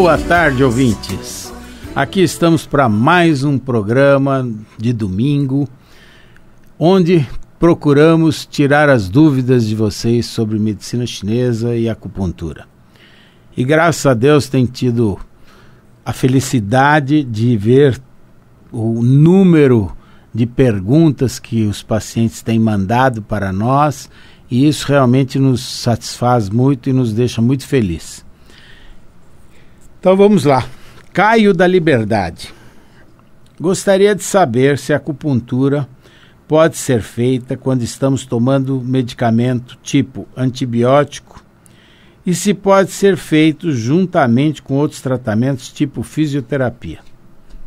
Boa tarde, ouvintes. Aqui estamos para mais um programa de domingo, onde procuramos tirar as dúvidas de vocês sobre medicina chinesa e acupuntura. E graças a Deus tem tido a felicidade de ver o número de perguntas que os pacientes têm mandado para nós, e isso realmente nos satisfaz muito e nos deixa muito felizes. Então vamos lá. Caio da Liberdade. Gostaria de saber se a acupuntura pode ser feita quando estamos tomando medicamento tipo antibiótico e se pode ser feito juntamente com outros tratamentos tipo fisioterapia.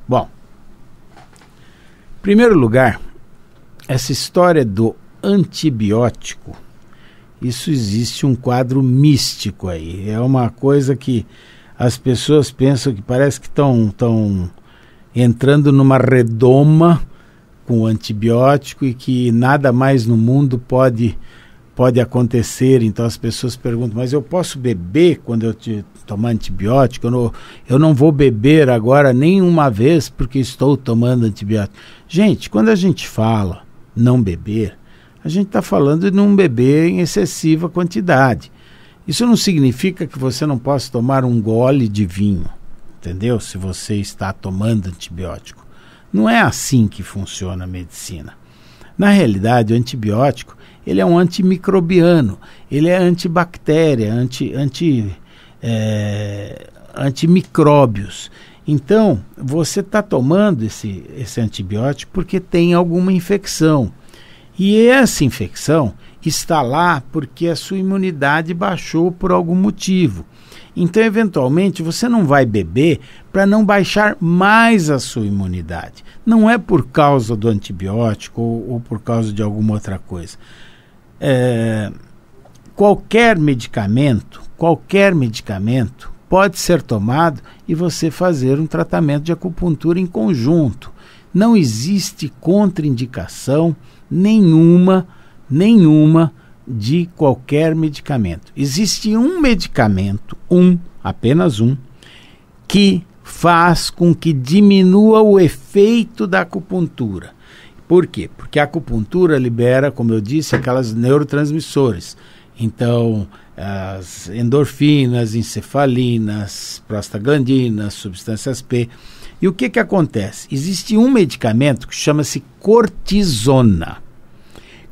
Bom, em primeiro lugar, essa história do antibiótico, isso existe um quadro místico aí. É uma coisa que as pessoas pensam que parece que estão entrando numa redoma com antibiótico e que nada mais no mundo pode acontecer. Então as pessoas perguntam, mas eu posso beber quando eu tomar antibiótico? Eu não vou beber agora nenhuma vez porque estou tomando antibiótico. Gente, quando a gente fala não beber, a gente está falando de não beber em excessiva quantidade. Isso não significa que você não possa tomar um gole de vinho, entendeu? Se você está tomando antibiótico. Não é assim que funciona a medicina. Na realidade, o antibiótico, ele é um antimicrobiano, ele é antibactéria, antimicróbios. Então, você está tomando esse antibiótico porque tem alguma infecção. E essa infecção está lá porque a sua imunidade baixou por algum motivo. Então, eventualmente, você não vai beber para não baixar mais a sua imunidade. Não é por causa do antibiótico ou por causa de alguma outra coisa. Qualquer medicamento pode ser tomado e você fazer um tratamento de acupuntura em conjunto. Não existe contraindicação nenhuma de qualquer medicamento. Existe um medicamento, apenas um, que faz com que diminua o efeito da acupuntura. Por quê? Porque a acupuntura libera, como eu disse, aquelas neurotransmissores. Então, as endorfinas, encefalinas, prostaglandinas, substâncias P. E o que acontece? Existe um medicamento que chama-se cortisona.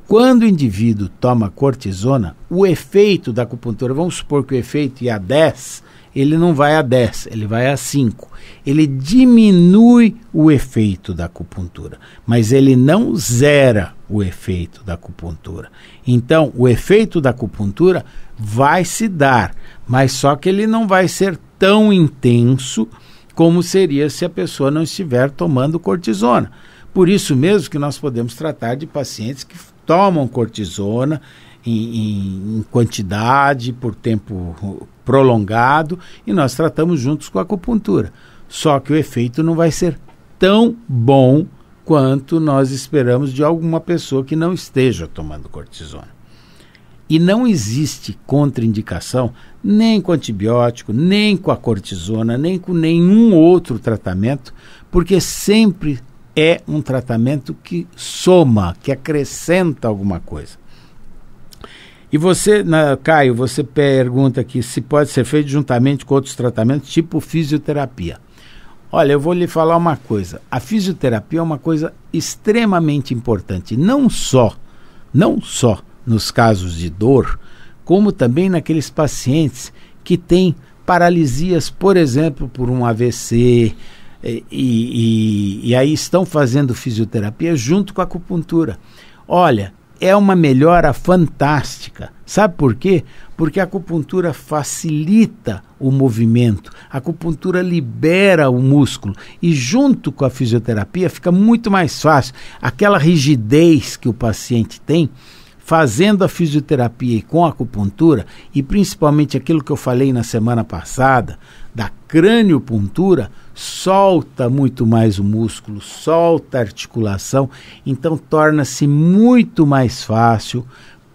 Quando o indivíduo toma cortisona, o efeito da acupuntura, vamos supor que o efeito ia a 10, ele não vai a 10, ele vai a 5. Ele diminui o efeito da acupuntura, mas ele não zera o efeito da acupuntura. Então, o efeito da acupuntura vai se dar, mas só que ele não vai ser tão intenso como seria se a pessoa não estiver tomando cortisona. Por isso mesmo que nós podemos tratar de pacientes que tomam cortisona em quantidade, por tempo prolongado, e nós tratamos juntos com a acupuntura. Só que o efeito não vai ser tão bom quanto nós esperamos de alguma pessoa que não esteja tomando cortisona. E não existe contraindicação nem com antibiótico, nem com a cortisona, nem com nenhum outro tratamento, porque sempre é um tratamento que soma, que acrescenta alguma coisa. E você, Caio, você pergunta aqui se pode ser feito juntamente com outros tratamentos, tipo fisioterapia. Olha, eu vou lhe falar uma coisa. A fisioterapia é uma coisa extremamente importante, não só nos casos de dor, como também naqueles pacientes que têm paralisias, por exemplo, por um AVC, e aí estão fazendo fisioterapia junto com a acupuntura. Olha, é uma melhora fantástica. Sabe por quê? Porque a acupuntura facilita o movimento, a acupuntura libera o músculo e junto com a fisioterapia fica muito mais fácil. Aquela rigidez que o paciente tem, fazendo a fisioterapia e com a acupuntura, e principalmente aquilo que eu falei na semana passada, da craniopuntura, solta muito mais o músculo, solta a articulação, então torna-se muito mais fácil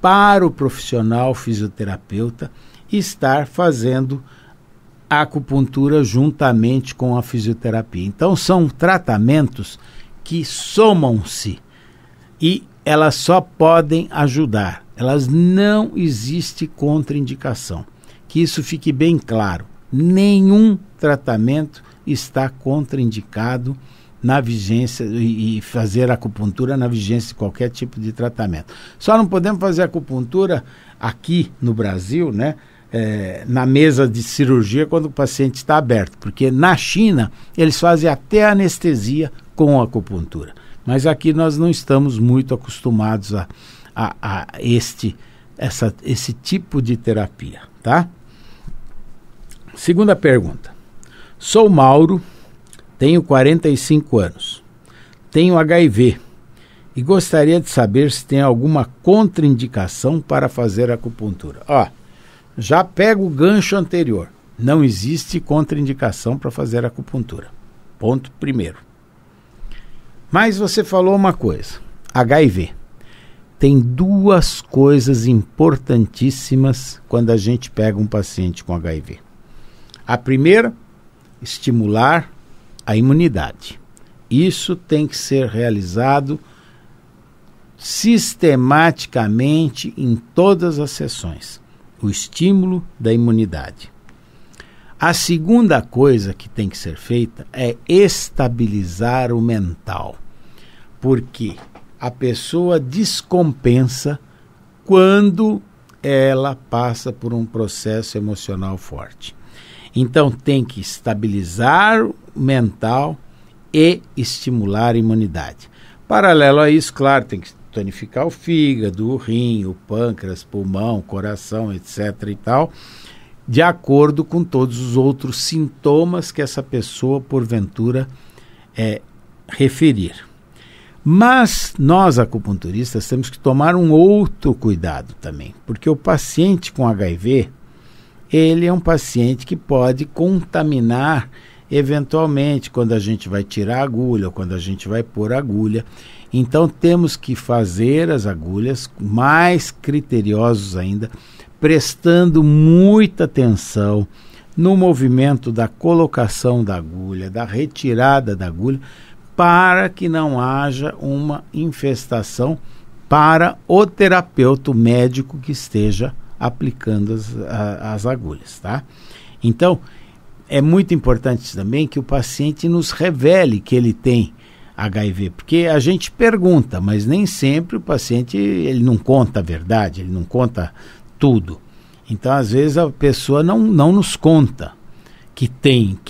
para o profissional fisioterapeuta estar fazendo a acupuntura juntamente com a fisioterapia. Então são tratamentos que somam-se e elas só podem ajudar. Elas não existe contraindicação. Que isso fique bem claro. Nenhum tratamento está contraindicado na vigência e fazer acupuntura na vigência de qualquer tipo de tratamento. Só não podemos fazer acupuntura aqui no Brasil, né? Na mesa de cirurgia quando o paciente está aberto, porque na China eles fazem até anestesia com a acupuntura. Mas aqui nós não estamos muito acostumados a esse tipo de terapia, tá? Segunda pergunta. Sou Mauro, tenho 45 anos, tenho HIV e gostaria de saber se tem alguma contraindicação para fazer acupuntura. Já pego o gancho anterior. Não existe contraindicação para fazer acupuntura. Ponto primeiro. Mas você falou uma coisa. HIV. Tem duas coisas importantíssimas quando a gente pega um paciente com HIV. A primeira, estimular a imunidade. Isso tem que ser realizado sistematicamente em todas as sessões. O estímulo da imunidade. A segunda coisa que tem que ser feita é estabilizar o mental, porque a pessoa descompensa quando ela passa por um processo emocional forte. Então tem que estabilizar o mental e estimular a imunidade. Paralelo a isso, claro, tem que tonificar o fígado, o rim, o pâncreas, pulmão, coração, etc. e tal, de acordo com todos os outros sintomas que essa pessoa, porventura, referir. Mas nós, acupunturistas, temos que tomar um outro cuidado também, porque o paciente com HIV, ele é um paciente que pode contaminar eventualmente quando a gente vai tirar a agulha ou quando a gente vai pôr a agulha. Então temos que fazer as agulhas mais criteriosos ainda, prestando muita atenção no movimento da colocação da agulha, da retirada da agulha, para que não haja uma infestação para o terapeuta, o médico que esteja aplicando as agulhas, tá? Então, é muito importante também que o paciente nos revele que ele tem HIV, porque a gente pergunta, mas nem sempre o paciente ele não conta a verdade, ele não conta tudo. Então, às vezes, a pessoa não nos conta que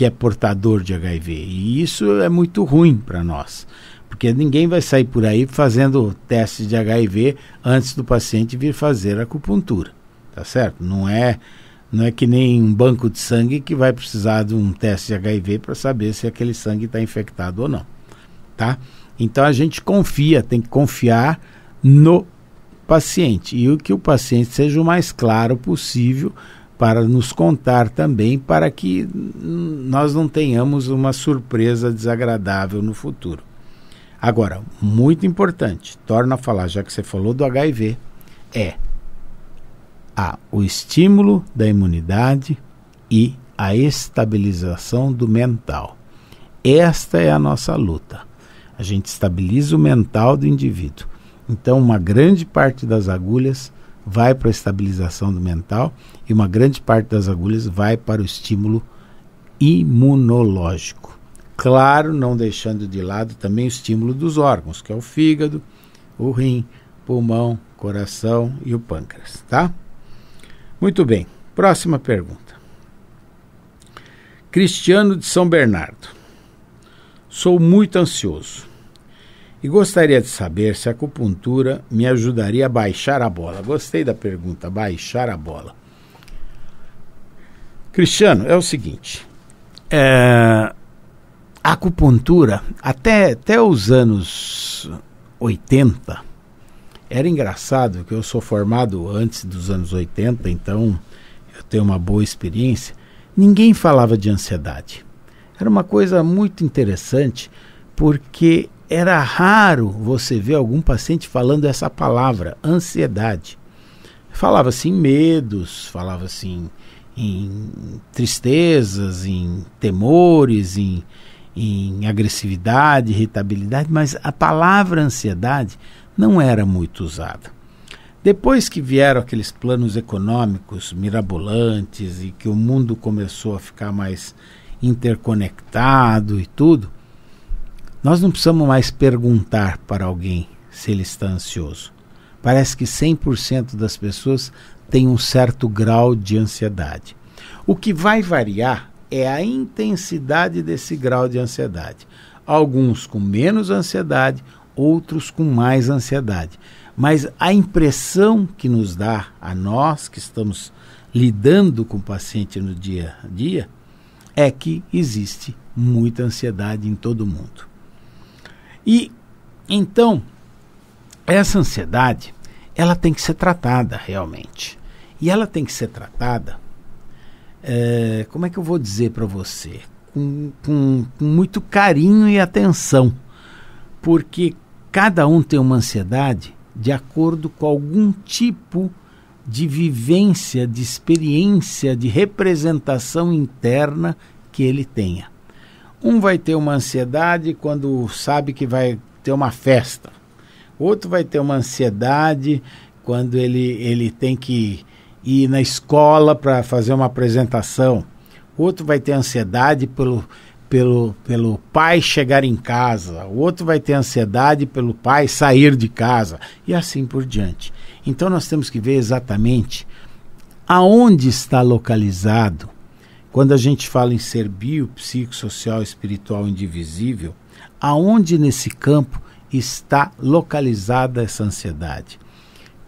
é portador de HIV. E isso é muito ruim para nós, porque ninguém vai sair por aí fazendo testes de HIV antes do paciente vir fazer acupuntura, tá certo? Não é que nem um banco de sangue que vai precisar de um teste de HIV para saber se aquele sangue está infectado ou não, tá? Então a gente tem que confiar no paciente e que o paciente seja o mais claro possível para nos contar também, para que nós não tenhamos uma surpresa desagradável no futuro. Agora, muito importante, torno a falar, já que você falou do HIV, o estímulo da imunidade e a estabilização do mental. Esta é a nossa luta. A gente estabiliza o mental do indivíduo. Então, uma grande parte das agulhas vai para a estabilização do mental e uma grande parte das agulhas vai para o estímulo imunológico. Claro, não deixando de lado também o estímulo dos órgãos, que é o fígado, o rim, pulmão, coração e o pâncreas, tá? Muito bem, próxima pergunta. Cristiano de São Bernardo. Sou muito ansioso e gostaria de saber se a acupuntura me ajudaria a baixar a bola. Gostei da pergunta, baixar a bola. Cristiano, é o seguinte, a acupuntura, até os anos 80, era engraçado que eu sou formado antes dos anos 80, então eu tenho uma boa experiência. Ninguém falava de ansiedade. Era uma coisa muito interessante, porque era raro você ver algum paciente falando essa palavra, ansiedade. Falava-se em medos, falava-se em tristezas, em temores, em agressividade, irritabilidade, mas a palavra ansiedade não era muito usada. Depois que vieram aqueles planos econômicos mirabolantes e que o mundo começou a ficar mais interconectado e tudo, nós não precisamos mais perguntar para alguém se ele está ansioso. Parece que 100% das pessoas têm um certo grau de ansiedade. O que vai variar é a intensidade desse grau de ansiedade. Alguns com menos ansiedade, outros com mais ansiedade. Mas a impressão que nos dá a nós que estamos lidando com o paciente no dia a dia é que existe muita ansiedade em todo mundo. E então, essa ansiedade, ela tem que ser tratada realmente. E ela tem que ser tratada, como é que eu vou dizer para você? Com muito carinho e atenção. Porque cada um tem uma ansiedade de acordo com algum tipo de vivência, de experiência, de representação interna que ele tenha. Um vai ter uma ansiedade quando sabe que vai ter uma festa. Outro vai ter uma ansiedade quando ele tem que ir na escola para fazer uma apresentação. Outro vai ter ansiedade pelo pai chegar em casa. O outro vai ter ansiedade pelo pai sair de casa. E assim por diante. Então nós temos que ver exatamente aonde está localizado. Quando a gente fala em ser bio, psico, social, espiritual, indivisível, aonde nesse campo está localizada essa ansiedade?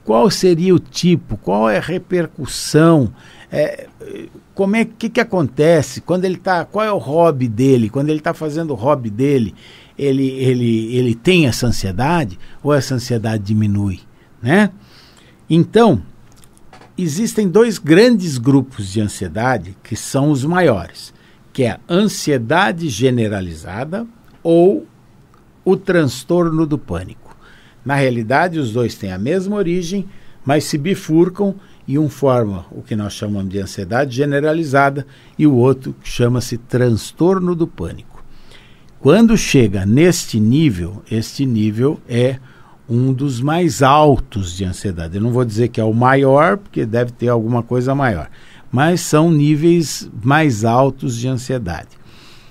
Qual seria o tipo? Qual é a repercussão? Que acontece quando ele está? Qual é o hobby dele? Quando ele está fazendo o hobby dele, ele tem essa ansiedade ou essa ansiedade diminui, né? Então, existem dois grandes grupos de ansiedade que são os maiores, que é a ansiedade generalizada ou o transtorno do pânico. Na realidade, os dois têm a mesma origem, mas se bifurcam e um forma o que nós chamamos de ansiedade generalizada e o outro chama-se transtorno do pânico. Quando chega neste nível, este nível é um dos mais altos de ansiedade. Eu não vou dizer que é o maior, porque deve ter alguma coisa maior, mas são níveis mais altos de ansiedade.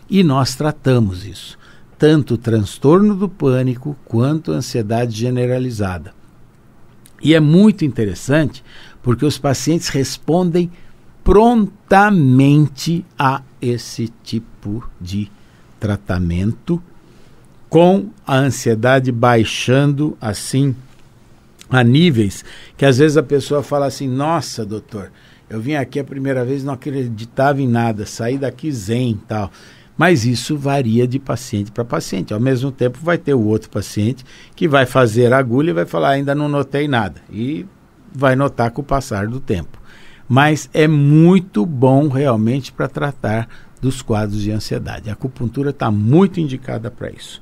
E nós tratamos isso. Tanto o transtorno do pânico quanto a ansiedade generalizada. E é muito interessante porque os pacientes respondem prontamente a esse tipo de tratamento, com a ansiedade baixando assim a níveis que às vezes a pessoa fala assim: nossa, doutor, eu vim aqui a primeira vez, não acreditava em nada, saí daqui zen e tal. Mas isso varia de paciente para paciente. Ao mesmo tempo vai ter o outro paciente que vai fazer a agulha e vai falar: ainda não notei nada. E vai notar com o passar do tempo. Mas é muito bom realmente para tratar dos quadros de ansiedade. A acupuntura está muito indicada para isso.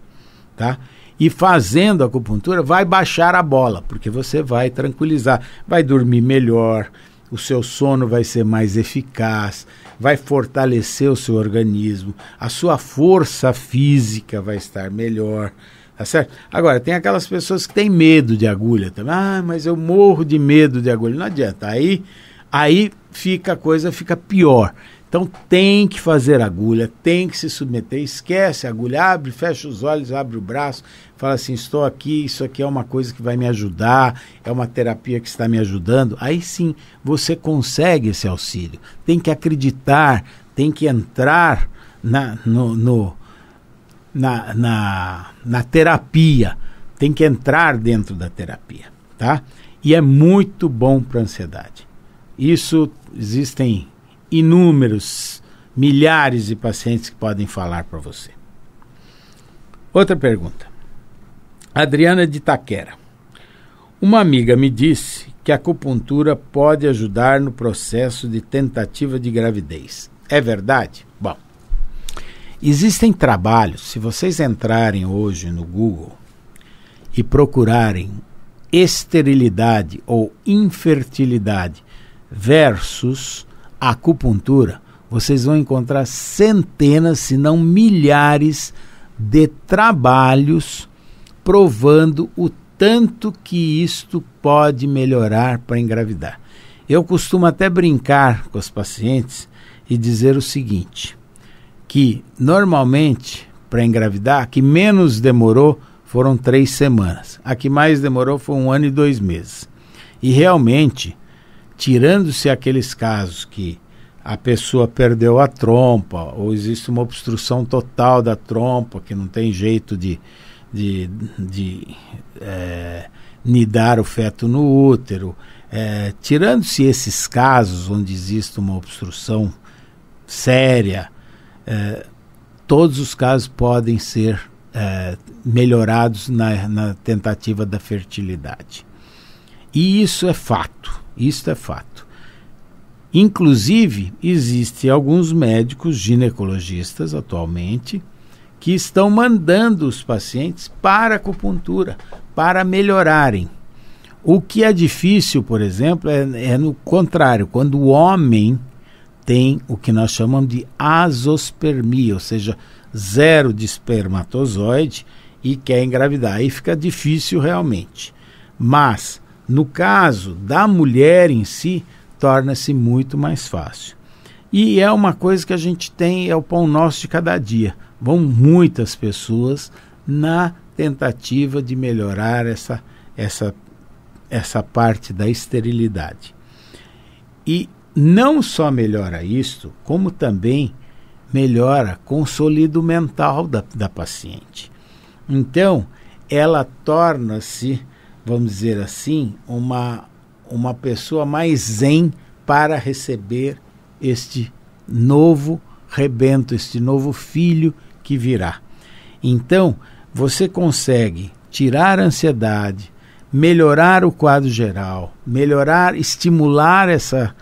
Tá? E fazendo a acupuntura vai baixar a bola, porque você vai tranquilizar, vai dormir melhor, o seu sono vai ser mais eficaz, vai fortalecer o seu organismo, a sua força física vai estar melhor, tá certo? Agora, tem aquelas pessoas que têm medo de agulha também. Mas eu morro de medo de agulha. Não adianta, aí a coisa fica pior. Então tem que fazer agulha, tem que se submeter, esquece a agulha, abre, fecha os olhos, abre o braço, fala assim: estou aqui, isso aqui é uma coisa que vai me ajudar, é uma terapia que está me ajudando. Aí sim, você consegue esse auxílio. Tem que acreditar, tem que entrar na terapia, tem que entrar dentro da terapia, tá? E é muito bom para a ansiedade. Isso existem inúmeros, milhares de pacientes que podem falar para você. Outra pergunta. Adriana de Itaquera. Uma amiga me disse que a acupuntura pode ajudar no processo de tentativa de gravidez. É verdade? Bom, existem trabalhos, se vocês entrarem hoje no Google e procurarem esterilidade ou infertilidade versus acupuntura, vocês vão encontrar centenas, se não milhares, de trabalhos provando o tanto que isto pode melhorar para engravidar. Eu costumo até brincar com os pacientes e dizer o seguinte, que normalmente para engravidar, a que menos demorou foram 3 semanas, a que mais demorou foi 1 ano e 2 meses. E realmente, tirando-se aqueles casos que a pessoa perdeu a trompa, ou existe uma obstrução total da trompa, que não tem jeito de nidar o feto no útero, tirando-se esses casos onde existe uma obstrução séria, todos os casos podem ser melhorados na tentativa da fertilidade. E isso é fato, Inclusive, existem alguns médicos ginecologistas atualmente que estão mandando os pacientes para a acupuntura, para melhorarem. O que é difícil, por exemplo, é no contrário, quando o homem tem o que nós chamamos de azospermia, ou seja, 0 de espermatozoide e quer engravidar. Aí fica difícil realmente. Mas, no caso da mulher em si, torna-se muito mais fácil. E é uma coisa que a gente tem, é o pão nosso de cada dia. Vão muitas pessoas na tentativa de melhorar essa parte da esterilidade. E não só melhora isto, como também melhora com o solido mental da paciente. Então, ela torna-se, vamos dizer assim, uma pessoa mais zen para receber este novo rebento, este novo filho que virá. Então, você consegue tirar a ansiedade, melhorar o quadro geral, estimular essa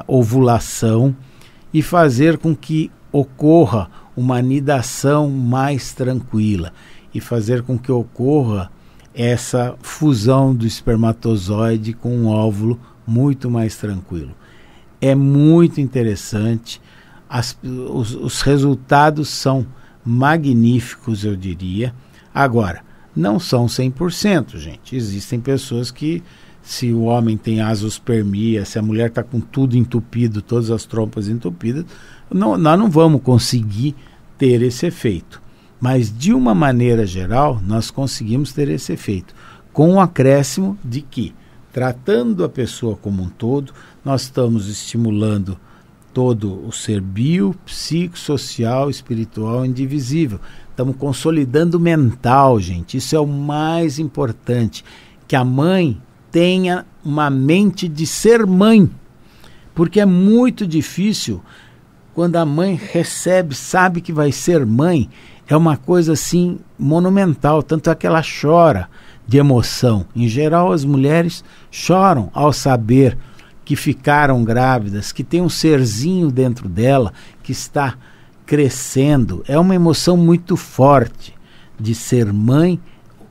ovulação e fazer com que ocorra uma nidação mais tranquila e fazer com que ocorra essa fusão do espermatozoide com um óvulo muito mais tranquilo. É muito interessante, os resultados são magníficos, eu diria. Agora, não são 100%, gente. Existem pessoas que, se o homem tem azospermia, se a mulher está com tudo entupido, todas as trompas entupidas, nós não vamos conseguir ter esse efeito. Mas, de uma maneira geral, nós conseguimos ter esse efeito, com o acréscimo de que, tratando a pessoa como um todo, nós estamos estimulando todo o ser bio, psico, social, espiritual, indivisível. Estamos consolidando o mental, gente. Isso é o mais importante, que a mãe tenha uma mente de ser mãe, porque é muito difícil quando a mãe recebe, sabe que vai ser mãe. É uma coisa assim monumental, tanto é que ela chora de emoção. Em geral, as mulheres choram ao saber que ficaram grávidas, que tem um serzinho dentro dela que está crescendo. É uma emoção muito forte de ser mãe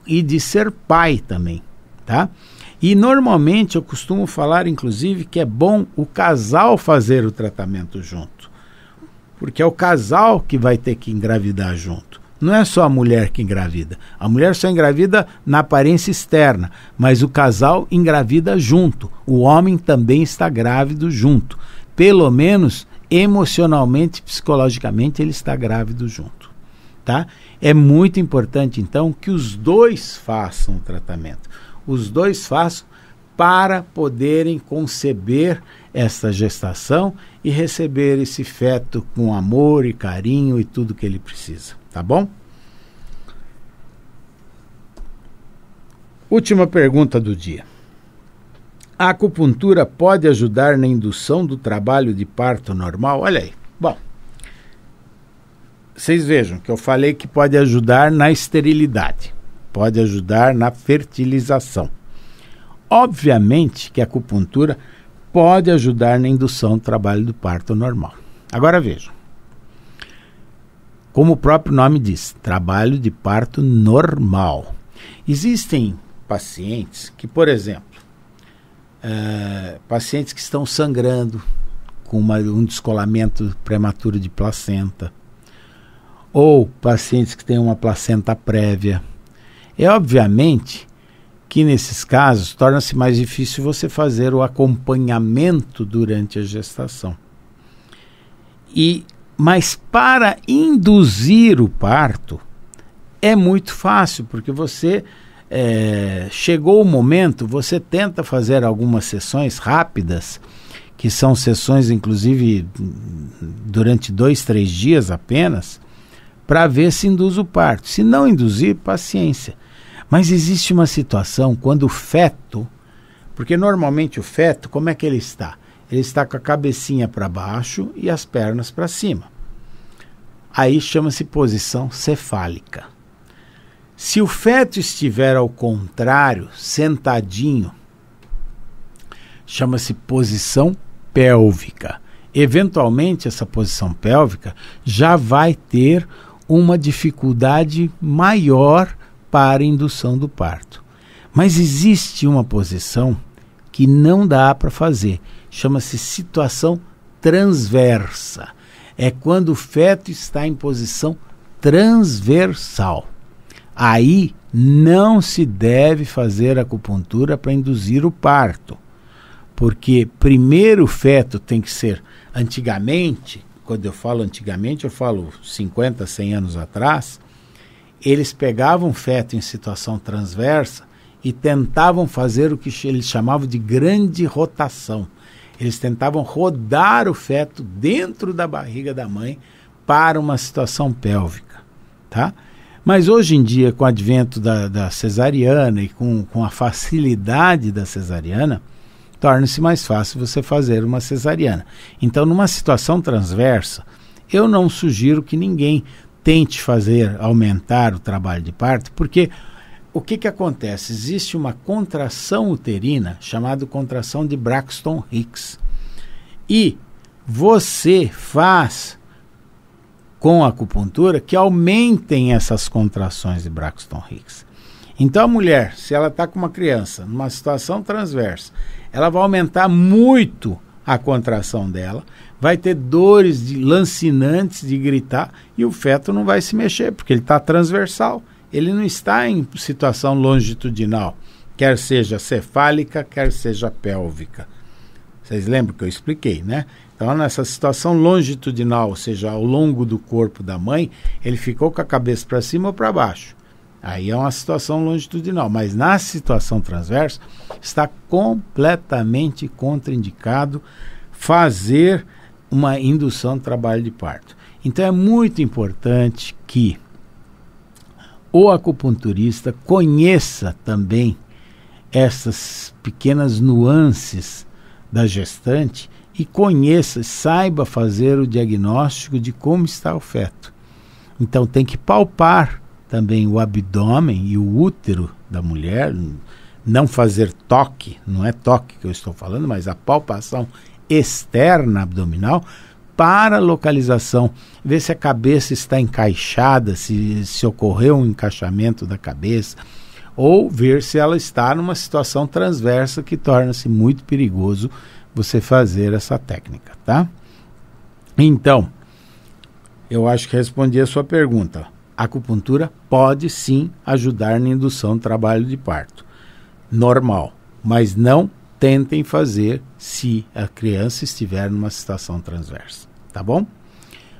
e de ser pai também, tá? E normalmente eu costumo falar, inclusive, que é bom o casal fazer o tratamento junto, porque é o casal que vai ter que engravidar junto. Não é só a mulher que engravida. A mulher só engravida na aparência externa, mas o casal engravida junto. O homem também está grávido junto. Pelo menos emocionalmente, psicologicamente, ele está grávido junto. Tá? É muito importante, então, que os dois façam o tratamento. Os dois façam para poderem conceber esta gestação e receber esse feto com amor e carinho e tudo que ele precisa. Tá bom? Última pergunta do dia. A acupuntura pode ajudar na indução do trabalho de parto normal? Olha aí. Bom, vocês vejam que eu falei que pode ajudar na esterilidade, pode ajudar na fertilização. Obviamente que a acupuntura pode ajudar na indução do trabalho do parto normal. Agora vejam. Como o próprio nome diz, trabalho de parto normal. Existem pacientes que, por exemplo, pacientes que estão sangrando com um descolamento prematuro de placenta, ou pacientes que têm uma placenta prévia. Obviamente que nesses casos torna-se mais difícil você fazer o acompanhamento durante a gestação. Mas para induzir o parto é muito fácil, porque você chegou o momento, você tenta fazer algumas sessões rápidas, que são sessões inclusive durante 2-3 dias apenas, para ver se induz o parto. Se não induzir, paciência. Mas existe uma situação quando o feto, porque normalmente o feto, como é que ele está? Ele está com a cabecinha para baixo e as pernas para cima. Aí chama-se posição cefálica. Se o feto estiver ao contrário, sentadinho, chama-se posição pélvica. Eventualmente, essa posição pélvica já vai ter uma dificuldade maior para a indução do parto. Mas existe uma posição que não dá para fazer. Chama-se situação transversa. É quando o feto está em posição transversal. Aí não se deve fazer acupuntura para induzir o parto. Porque primeiro o feto tem que ser, antigamente, quando eu falo antigamente, eu falo 50, 100 anos atrás, eles pegavam o feto em situação transversa e tentavam fazer o que eles chamavam de grande rotação. Eles tentavam rodar o feto dentro da barriga da mãe para uma situação pélvica, tá? Mas hoje em dia, com o advento da cesariana e com a facilidade da cesariana, torna-se mais fácil você fazer uma cesariana. Então, numa situação transversa, eu não sugiro que ninguém tente aumentar o trabalho de parto, porque o que acontece? Existe uma contração uterina chamada contração de Braxton Hicks. E você faz com a acupuntura que aumentem essas contrações de Braxton Hicks. Então a mulher, se ela está com uma criança numa situação transversa, ela vai aumentar muito a contração dela, vai ter dores lancinantes de gritar e o feto não vai se mexer, porque ele está transversal, ele não está em situação longitudinal, quer seja cefálica, quer seja pélvica. Vocês lembram que eu expliquei, né? Então, nessa situação longitudinal, ou seja, ao longo do corpo da mãe, ele ficou com a cabeça para cima ou para baixo. Aí é uma situação longitudinal, mas na situação transversa está completamente contraindicado fazer uma indução de trabalho de parto. Então é muito importante que o acupunturista conheça também essas pequenas nuances da gestante e conheça, saiba fazer o diagnóstico de como está o feto. Então tem que palpar também o abdômen e o útero da mulher, não fazer toque, não é toque que eu estou falando, mas a palpação externa abdominal para a localização, ver se a cabeça está encaixada, se ocorreu um encaixamento da cabeça, ou ver se ela está numa situação transversa que torna-se muito perigoso você fazer essa técnica, tá? Então, eu acho que respondi a sua pergunta. A acupuntura pode sim ajudar na indução do trabalho de parto. Normal, mas não tentem fazer se a criança estiver numa situação transversa, tá bom?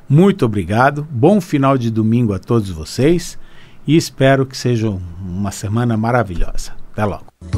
Muito obrigado, bom final de domingo a todos vocês e espero que seja uma semana maravilhosa. Até logo.